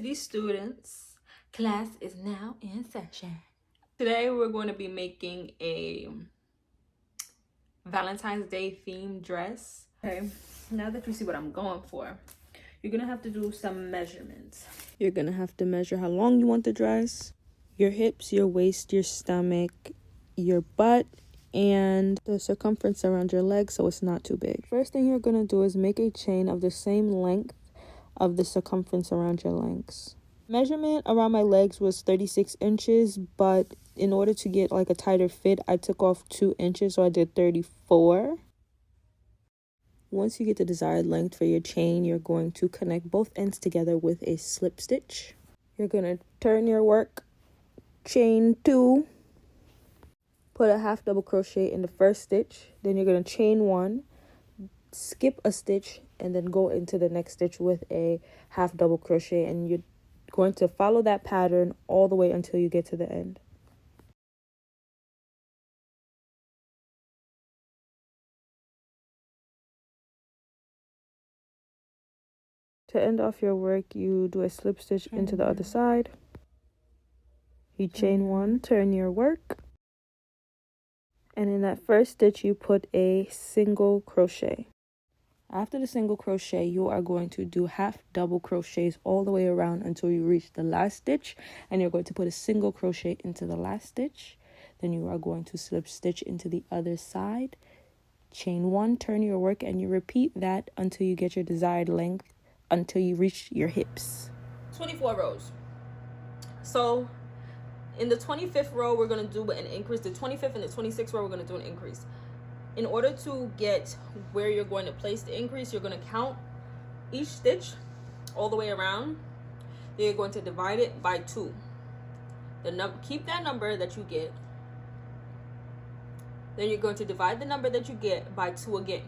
University students, class is now in session. Today we're going to be making a Valentine's Day themed dress. Okay, now that you see what I'm going for, you're gonna have to do some measurements. You're gonna have to measure how long you want the dress, your hips, your waist, your stomach, your butt, and the circumference around your legs so it's not too big. First thing you're gonna do is make a chain of the same length of the circumference around your legs. Measurement around my legs was 36 inches, but in order to get like a tighter fit, I took off 2 inches, so I did 34. Once you get the desired length for your chain, you're going to connect both ends together with a slip stitch. You're going to turn your work, chain 2, put a half double crochet in the first stitch, then you're going to chain 1, skip a stitch, and then go into the next stitch with a half double crochet, and you're going to follow that pattern all the way until you get to the end. To end off your work, you do a slip stitch into the other side. You chain 1, turn your work, and in that first stitch you put a single crochet. After the single crochet, you are going to do half double crochets all the way around until you reach the last stitch, and you're going to put a single crochet into the last stitch. Then you are going to slip stitch into the other side, chain 1, turn your work, and you repeat that until you get your desired length, until you reach your hips. 24 rows. So in the 25th row, we're going to do an increase. The 25th and the 26th row, we're going to do an increase. In order to get where you're going to place the increase, you're going to count each stitch all the way around. Then you're going to divide it by 2. Keep that number that you get. Then you're going to divide the number that you get by 2 again.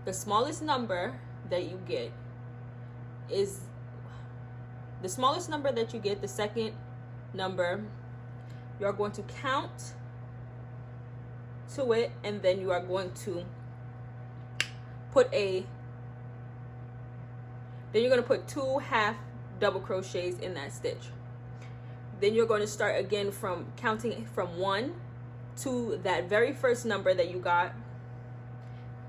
The smallest number that you get is the smallest number that you get, the second number. You're going to count to it, and then you are going to put then you're going to put 2 half double crochets in that stitch. Then you're going to start again from counting from 1 to that very first number that you got,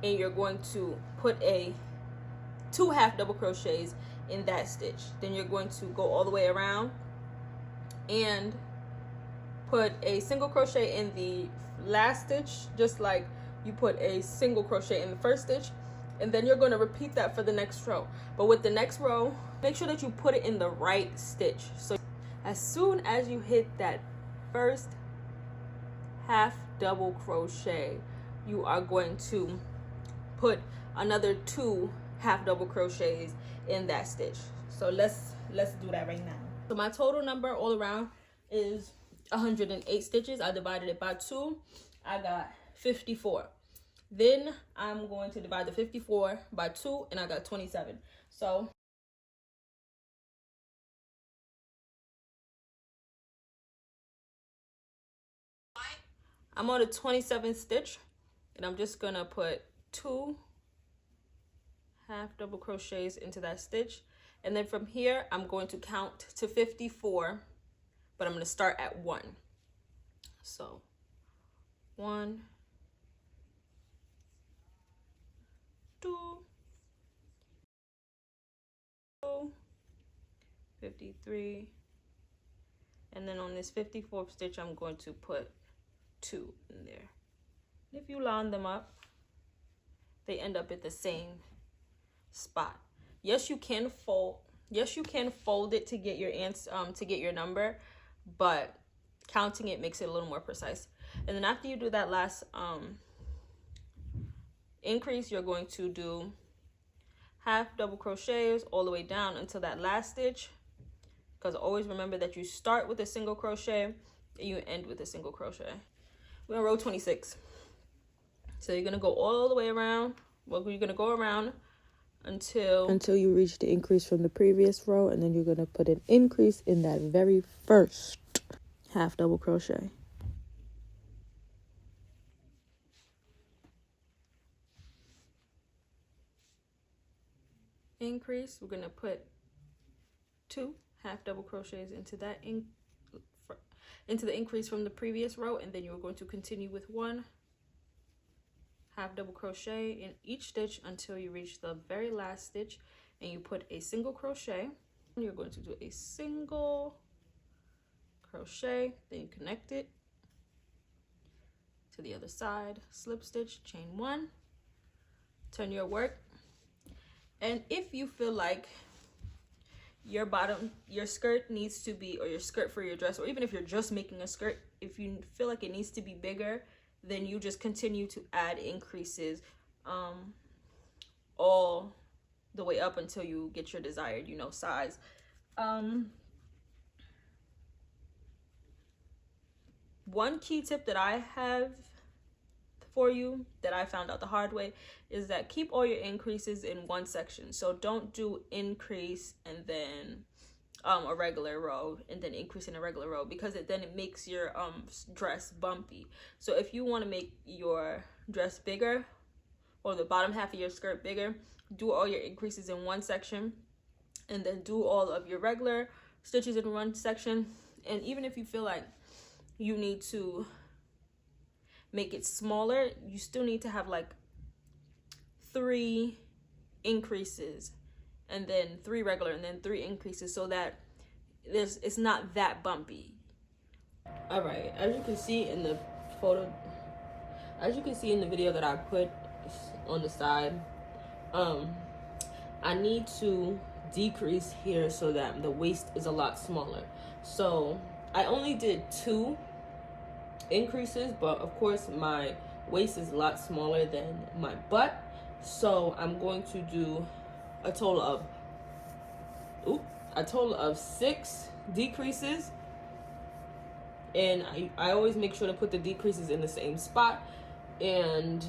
and you're going to put 2 half double crochets in that stitch. Then you're going to go all the way around and put a single crochet in the last stitch, just like you put a single crochet in the first stitch, and then you're going to repeat that for the next row. But with the next row, make sure that you put it in the right stitch. So as soon as you hit that first half double crochet, you are going to put another 2 half double crochets in that stitch. So let's do that right now. So my total number all around is 108 stitches. I divided it by 2. I got 54. Then I'm going to divide the 54 by 2, and I got 27. So I'm on the 27th stitch, and I'm just gonna put 2 half double crochets into that stitch, and then from here I'm going to count to 54, but I'm going to start at 1. So 1, 2, 53, and then on this 54th stitch I'm going to put 2 in there. If you line them up, they end up at the same spot. Yes, you can fold it to get your number, but counting it makes it a little more precise. And then after you do that last increase, you're going to do half double crochets all the way down until that last stitch, because always remember that you start with a single crochet and you end with a single crochet. We're on row 26. So you're gonna go all the way around. Well, you're gonna go around until you reach the increase from the previous row, and then you're going to put an increase in that very first half double crochet. Increase, we're going to put 2 half double crochets into that into the increase from the previous row, and then you're going to continue with 1 half double crochet in each stitch until you reach the very last stitch, and you put a single crochet. You're going to do a single crochet, then you connect it to the other side, slip stitch, chain 1, turn your work. And if you feel like your skirt needs to be, or your skirt for your dress, or even if you're just making a skirt, if you feel like it needs to be bigger, then you just continue to add increases all the way up until you get your desired, size. One key tip that I have for you that I found out the hard way is that keep all your increases in one section. So don't do increase and then a regular row and then increase in a regular row, because then it makes your dress bumpy. So if you want to make your dress bigger, or the bottom half of your skirt bigger, do all your increases in one section, and then do all of your regular stitches in one section. And even if you feel like you need to make it smaller, you still need to have like 3 increases and then 3 regular and then 3 increases, so that it's not that bumpy. All right, as you can see in the video that I put on the side, I need to decrease here so that the waist is a lot smaller. So I only did 2 increases, but of course my waist is a lot smaller than my butt, so I'm going to do a total of 6 decreases, and I always make sure to put the decreases in the same spot. And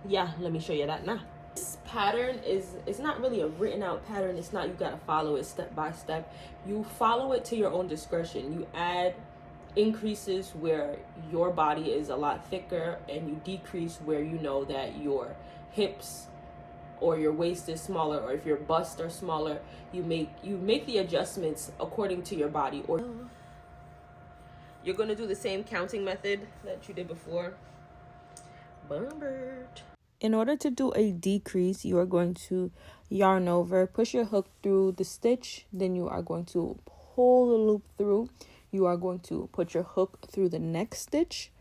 yeah, let me show you that now. This pattern it's not really a written out pattern. It's not, you gotta follow it step by step. You follow it to your own discretion. You add increases where your body is a lot thicker, and you decrease where you know that your hips or your waist is smaller, or if your bust are smaller. You make the adjustments according to your body. Or you're going to do the same counting method that you did before. Bumbert. In order to do a decrease, you are going to yarn over, push your hook through the stitch, then you are going to pull the loop through. You are going to put your hook through the next stitch,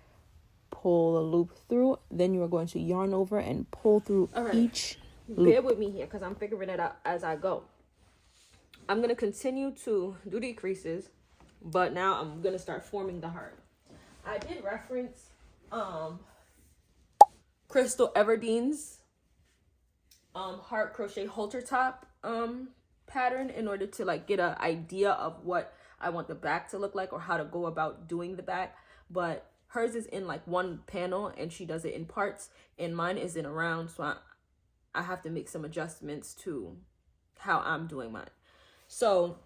pull the loop through, then you are going to yarn over and pull through each loop. Bear with me here because I'm figuring it out as I go. I'm going to continue to do decreases, but now I'm going to start forming the heart. I did reference Crystal Everdene's heart crochet halter top pattern in order to like get an idea of what I want the back to look like, or how to go about doing the back. But hers is in like one panel and she does it in parts, and mine is in a round, so I have to make some adjustments to how I'm doing mine. So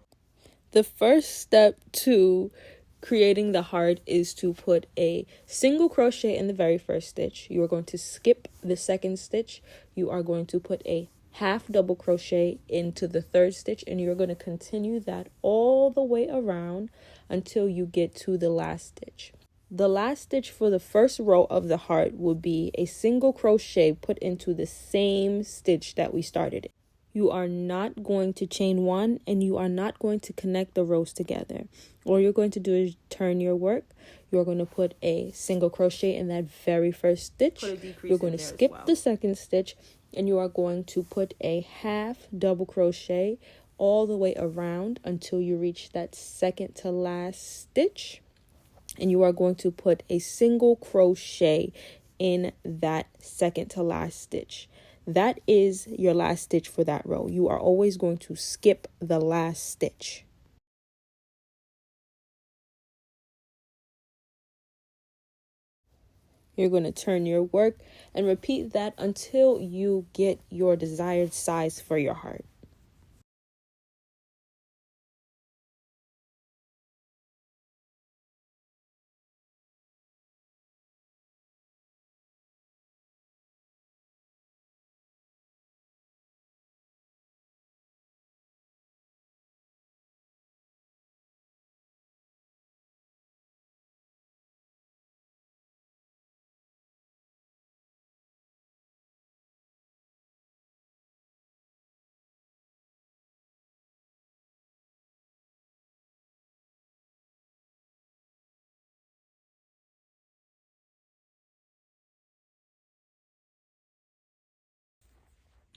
the first step to creating the heart is to put a single crochet in the very first stitch. You are going to skip the second stitch. You are going to put a half double crochet into the third stitch, and you're going to continue that all the way around until you get to the last stitch. The last stitch for the first row of the heart will be a single crochet put into the same stitch that we started in. You are not going to chain 1, and you are not going to connect the rows together. All you're going to do is turn your work. You're going to put a single crochet in that very first stitch. You're going to skip the second stitch, and you are going to put a half double crochet all the way around until you reach that second to last stitch. And you are going to put a single crochet in that second to last stitch. That is your last stitch for that row. You are always going to skip the last stitch. You're going to turn your work and repeat that until you get your desired size for your heart.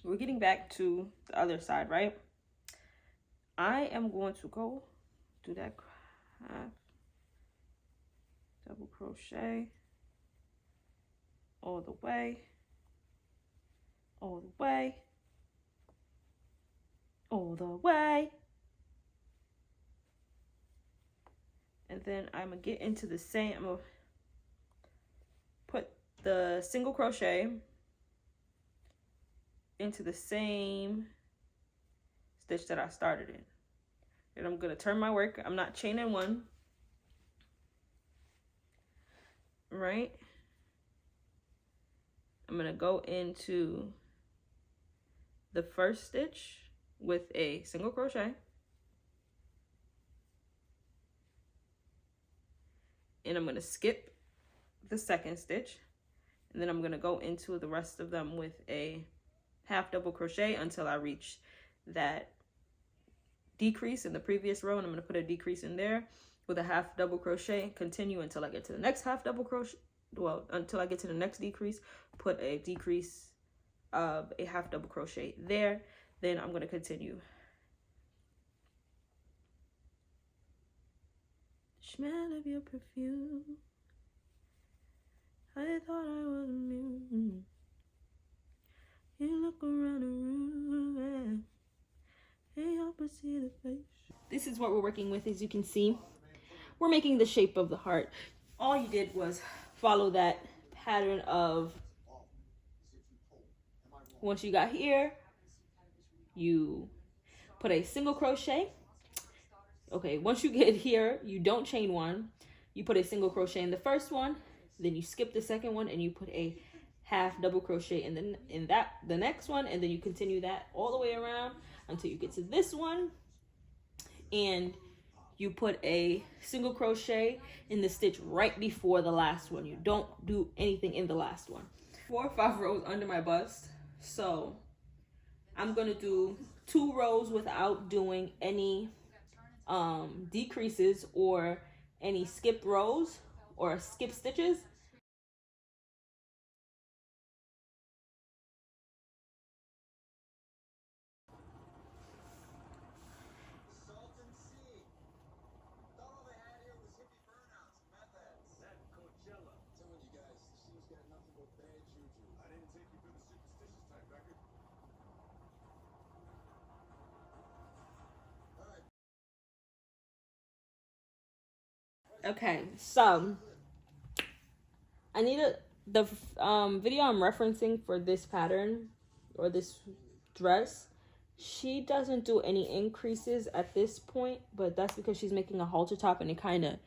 we're getting back to the other side, right? I am going to go do that half double crochet all the way, all the way, all the way. And then I'm gonna get into the same, I'm gonna put the single crochet into the same stitch that I started in. And I'm gonna turn my work. I'm not chaining one, right? I'm gonna go into the first stitch with a single crochet, and I'm gonna skip the second stitch, and then I'm gonna go into the rest of them with a half double crochet until I reach that decrease in the previous row, and I'm gonna put a decrease in there with a half double crochet, continue until I get to the next half double crochet, well, until I get to the next decrease, put a decrease of a half double crochet there. Then I'm gonna continue. Smell of your perfume, I thought I was immune. You look around the room, can't help but see the face. This is what we're working with. As you can see, we're making the shape of the heart. All you did was follow that pattern of, once you got here, you put a single crochet. Okay, once you get here, you don't chain one. You put a single crochet in the first one, then you skip the second one and you put a half double crochet in the next one, and then you continue that all the way around until you get to this one, and you put a single crochet in the stitch right before the last one. You don't do anything in the last one. 4 or 5 rows under my bust, so I'm gonna do 2 rows without doing any decreases or any skip rows or skip stitches. Okay, so I need the video I'm referencing for this pattern or this dress. She doesn't do any increases at this point, but that's because she's making a halter top and it kind of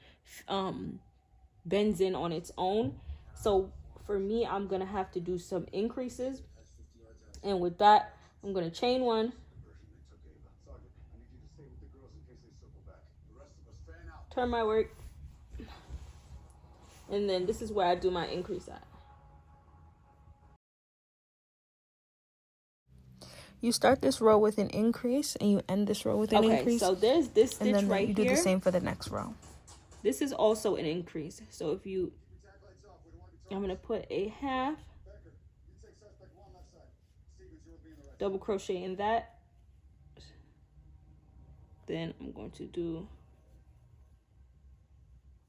bends in on its own. So for me, I'm gonna have to do some increases, and with that, I'm gonna chain one, turn my work, and then this is where I do my increase at. You start this row with an increase and you end this row with an increase. Okay, so there's this stitch and then right you here. do the same for the next row. This is also an increase. So if you, I'm gonna put a half double crochet in that. Then I'm going to do,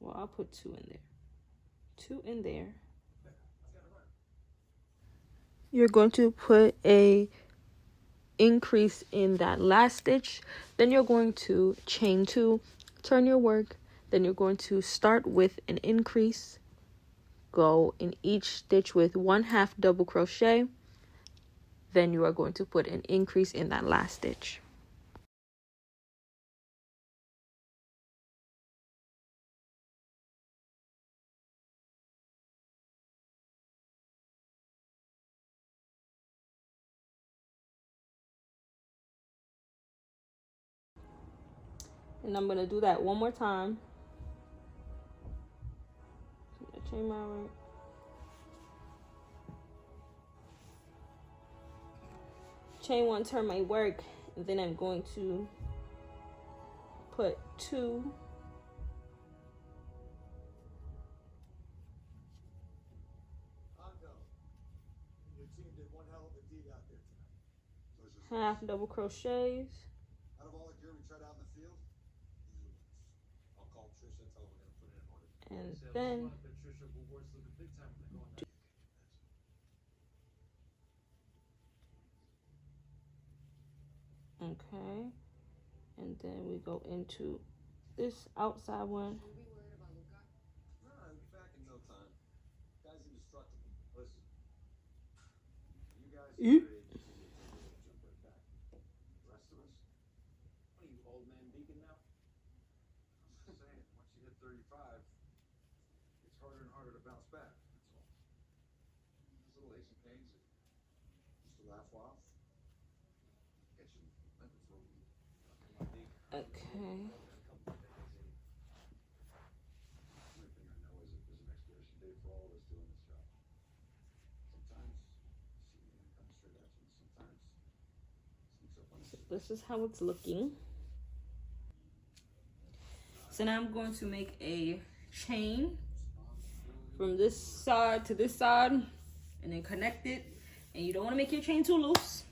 well, I'll put 2 in there. 2 in there. You're going to put a increase in that last stitch, then you're going to chain 2, turn your work, then you're going to start with an increase, go in each stitch with 1 half double crochet, then you are going to put an increase in that last stitch. And I'm gonna do that one more time. Chain my work. Chain 1, turn my work, and then I'm going to put 2 . Your team did one hell of a deed out there tonight. half double crochets, Out of all the gear we tried out in the field, these are the ones. I'll call Trisha, tell her we're gonna put it in order. and then okay, and then we go into this outside one. No, he'll be back in no time. Guy's indestructible. Listen, you guys are your agency, you're gonna jump right back. The rest of us, what are you, old man Deacon now? I'm just saying, once you hit 35, it's harder and harder to bounce back. That's all. Those little aches and pains, just to laugh off. Get you mental for a week. Okay. Only thing I know is that there's an expiration date for all of us doing this job. Sometimes see it comes straight at you, and sometimes sneaks up on you. This is how it's looking. So now I'm going to make a chain from this side to this side and then connect it. And you don't want to make your chain too loose,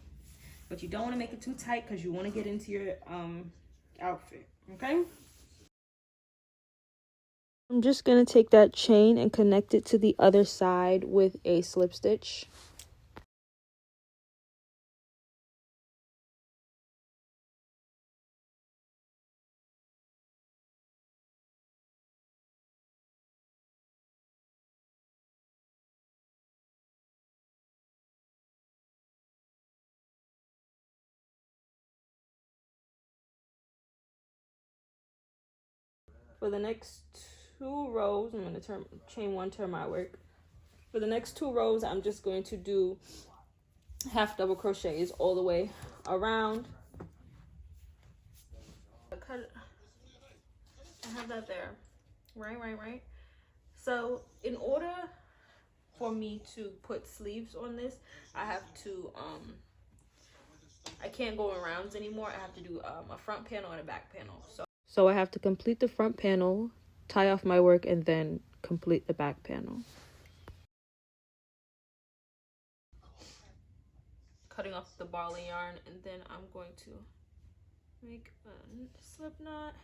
but you don't want to make it too tight because you want to get into your outfit. Okay? I'm just going to take that chain and connect it to the other side with a slip stitch. For the next 2 rows, I'm going to chain 1, turn my work. For the next 2 rows, I'm just going to do half double crochets all the way around. I have that there. Right. So in order for me to put sleeves on this, I have to I can't go in rounds anymore. I have to do a front panel and a back panel. So I have to complete the front panel, tie off my work, and then complete the back panel. Cutting off the barley yarn, and then I'm going to make a slip knot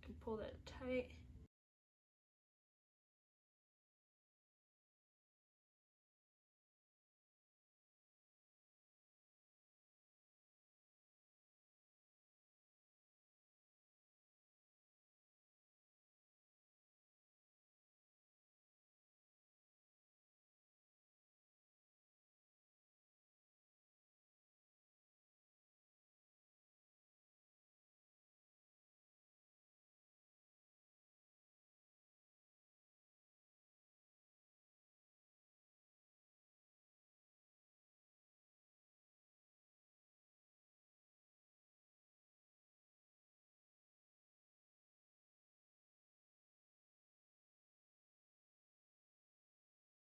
and pull that tight.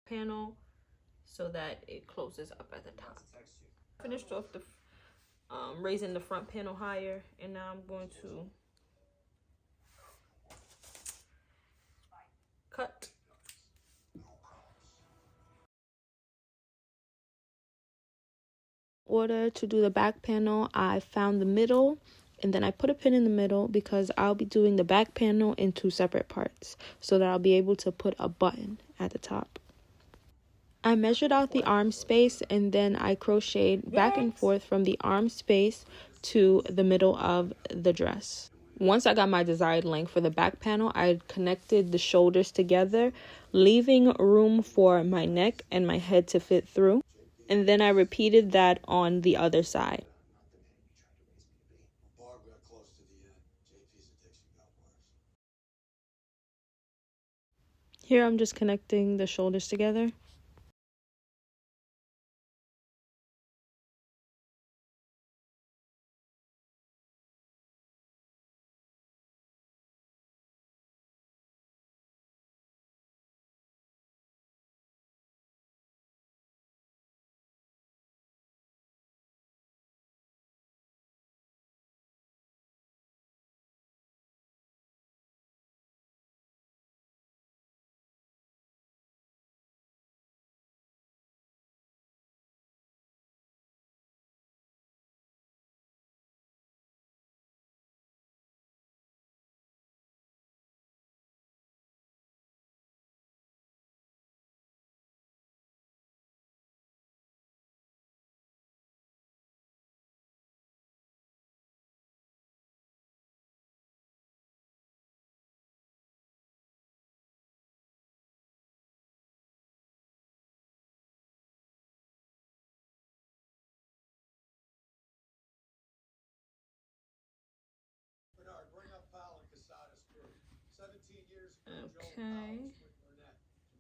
Panel so that it closes up at the top. Finished off the raising the front panel higher, and now I'm going to cut. In order to do the back panel, I found the middle, and then I put a pin in the middle because I'll be doing the back panel in 2 separate parts so that I'll be able to put a button at the top. I measured out the arm space, and then I crocheted back and forth from the arm space to the middle of the dress. Once I got my desired length for the back panel, I connected the shoulders together, leaving room for my neck and my head to fit through. And then I repeated that on the other side. Here I'm just connecting the shoulders together. Okay.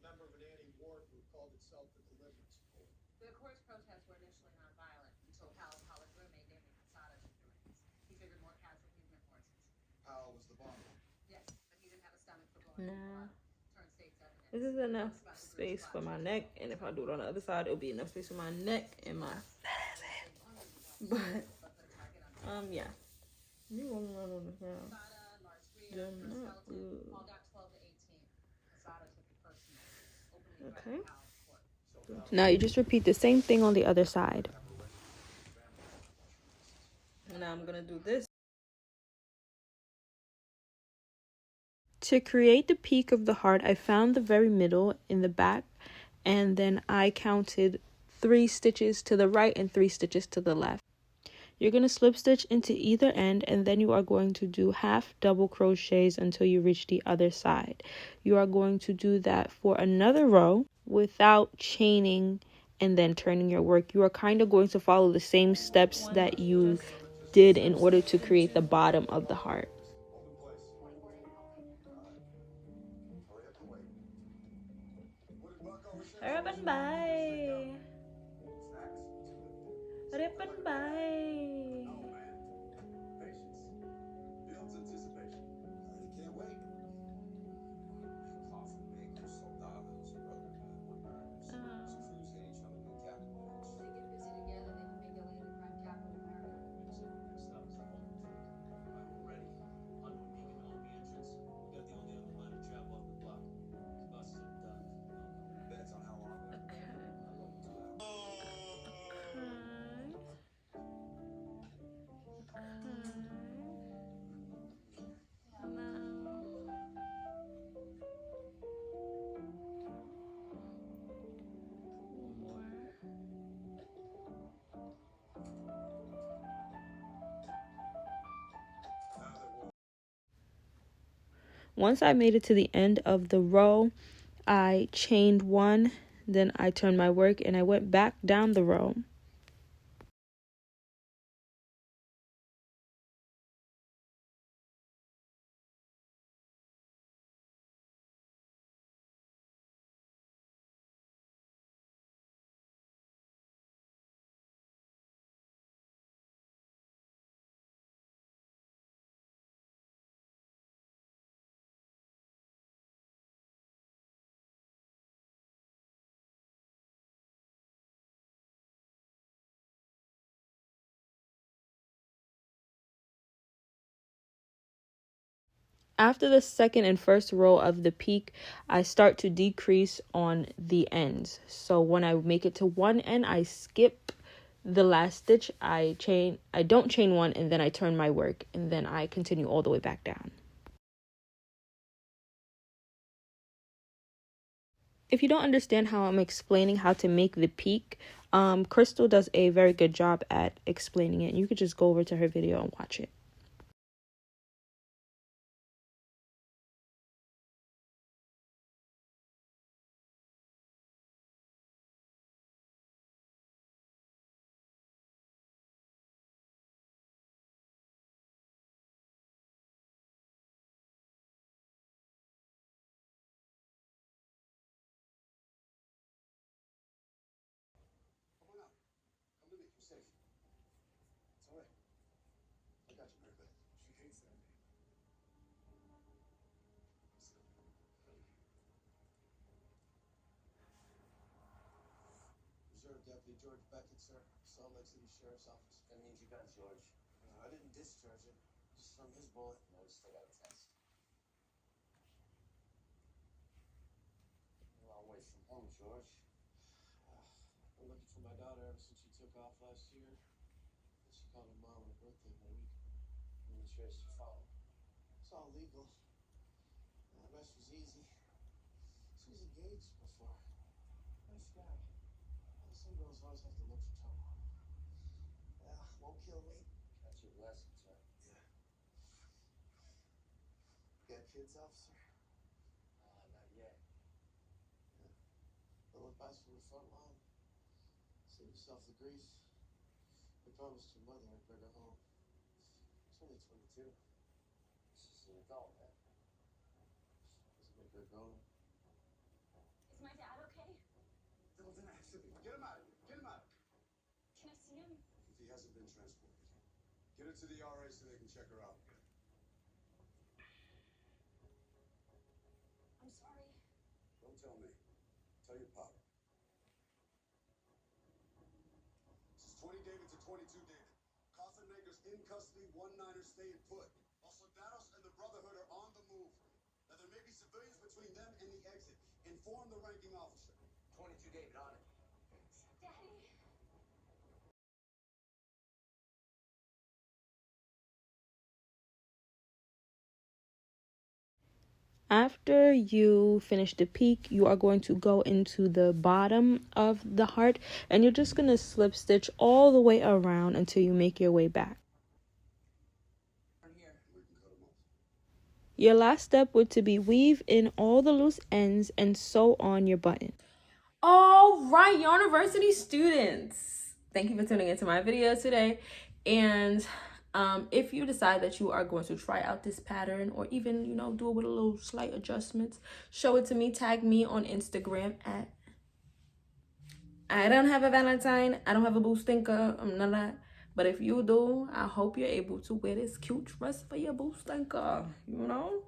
Member of an anti-war group called itself the Deliverance Corps. The Corps' protests were initially nonviolent until Powell's college roommate Damien Casada took the reins. He figured more casualties meant more assistance. Powell was the bomber. Yes, but he didn't have a stomach for blowing people Nah. up. Turned state's evidence. This is enough space for my neck, and if I do it on the other side, it'll be enough space for my neck and my but yeah. You rolling around on the ground. Casada, Lars Greer, They're Chris not Helton, good. all got 12 to 18. Casada took it personally, openly Okay. threatening Powell's court. Now you just repeat the same thing on the other side. Now I'm gonna do this. To create the peak of the heart, I found the very middle in the back, and then I counted 3 stitches to the right and 3 stitches to the left. You're going to slip stitch into either end, and then you are going to do half double crochets until you reach the other side. You are going to do that for another row without chaining and then turning your work. You are kind of going to follow the same steps that you did in order to create the bottom of the heart. Hurry up and buy. Hurry up and buy. No, man. Patience. Builds anticipation. You can't wait. Coffin makers, soldados, brotherhood. Cruz ain't trying to be captain, bitch. They get busy together, they can make LA the crime capital of America. So next stop is the home turf. All right, we're ready. On to Beacon Home entrance. We got the only other line of travel up the block. These buses are done. No bets on how long we'll be there. I love 2 hours. Once I made it to the end of the row, I chained 1, then I turned my work and I went back down the row. After the second and first row of the peak, I start to decrease on the ends. So when I make it to one end, I skip the last stitch. I don't chain 1, and then I turn my work, and then I continue all the way back down. If you don't understand how I'm explaining how to make the peak, Crystal does a very good job at explaining it. You could just go over to her video and watch it. Come on out. Come to me. You're safe. It's all right. I got you, Mary Beth. She hates that name. Reserve Deputy George Beckett, sir. Salt Lake City Sheriff's Office. That means you got George. I didn't discharge it. Just from his bullet. No, we still got a test. A long way from home, George. Been looking for my daughter ever since she took off last year. She called her mom on her birthday about a week ago. And we traced your phone. It's all legal. The rest was easy. She was engaged before. Nice guy. Some girls always have to look for trouble. Yeah, won't kill me. That's your blessings, right? Yeah. You got kids, officer? Not yet. Yeah. Little advice from the front line. Save yourself the grief. I promised your mother I'd bring her home. She's only 22. She's an adult, man. Doesn't They're gone. Is my dad okay? There was an accident. Get him out of here. Get him out. Can I see him? If he hasn't been transported, get her to the RA so they can check her out. I'm sorry. Don't tell me. Tell your pop. This is 20 David to 22 David. Coffin makers in custody, 1-9er staying put. Also, Danos and the Brotherhood are on the move. Now, there may be civilians between them and the exit. Inform the ranking officer. 22 David, on it. Daddy? After you finish the peak, you are going to go into the bottom of the heart, and you're just going to slip stitch all the way around until you make your way back. Your last step would to be weave in all the loose ends and sew on your button. All right, university students, thank you for tuning into my video today. And if you decide that you are going to try out this pattern, or even, you know, do it with a little slight adjustments, show it to me. Tag me on Instagram at I don't have a Valentine, I don't have a boo stinker, I'm none of that. But if you do, I hope you're able to wear this cute dress for your boo stinker, you know.